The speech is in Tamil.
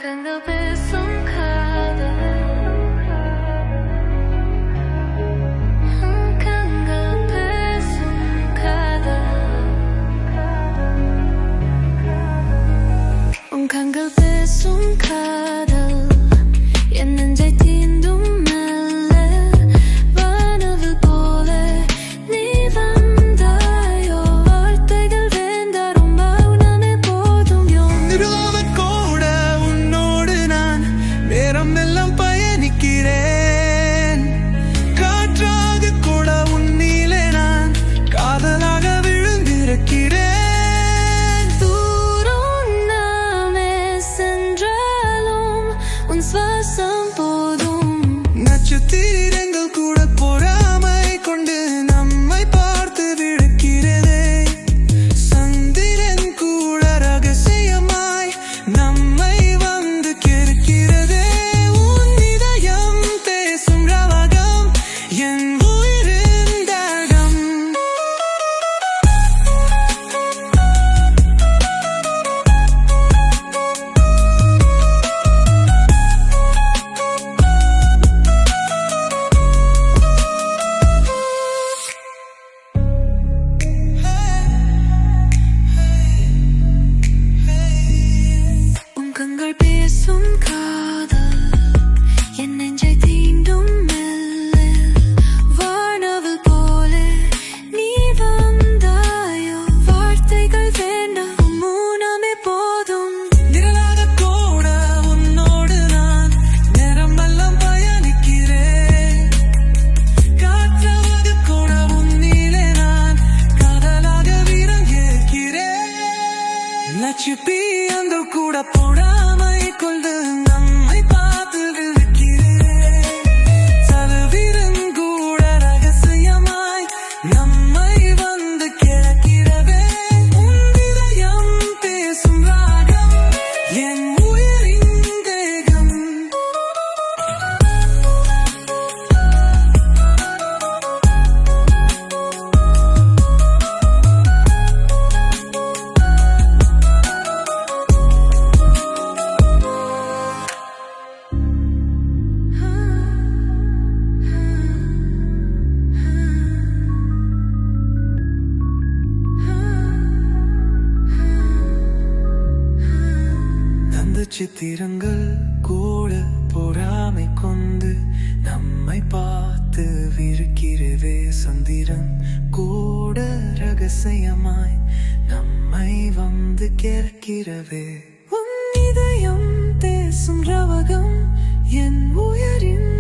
கண்கள் பேசும் காதல் கண்கள் பேசும் காதல் கண்கள் பேசும் காதல் என் நெஞ்சை தீண்டும் மெல்ல வானவில் போல நீ வந்தாயோ வார்த்தைகள் வேண்டாரும் மௌனமே போதும் நிலாவக் கூட உன்னோடு நான் நேரம் எல்லாம் பயணிக்கிறேன் காற்றாக கூட உன்னிலே நான் காதலாக விழுந்திருக்கிறேன் தூரம் நாமே சென்றாலும் உன் சுவாசம் போதும் நட்சத்திரங்கள் கூட பொறாமை கொண்டு நம்மை பார்த்து விழுக்கிறதே சந்திரன் கூட ரகசியமாய் நம்மை வந்து கேட்கிறதே உன் இதயம் பேசும் ரவகம் என் உயிரின் தாகம் உன் கண்கள் பேசும் காதல் என் நெஞ்சை தீண்டும் மெல்ல வானவில் போல நீ வந்தாயோ வார்த்தைகள் வேண்டாம் மௌனமே போதும் நிழலாக கூட உன்னோடு நான் நேரம் எல்லாம் பயணிக்கிறேன் காற்றாக கூட உன்னிலே நான் காதலாக விரங்கிருக்கிறேன் நட்சத்திரங்கள் கூட பொறாமை கொண்டு நம்மை பார்த்து விழுக்கிறேன் சலவீரன் கூட ரகசியமாய் நம்மை வந்து கேட்கிறதே உன் இதயம் பேசும் ராகம் என் உயிரின் தேகம் அந்த சித்திரங்கள் கூட பொறாமை கொண்டு நம்மை பார்த்து விருக்கிறதே சந்திரன் கூட ரகசியமாய் நம்மை வந்து கேட்கிறதே உன் இதயம் பேசும் ரவகம் என் உயிரின்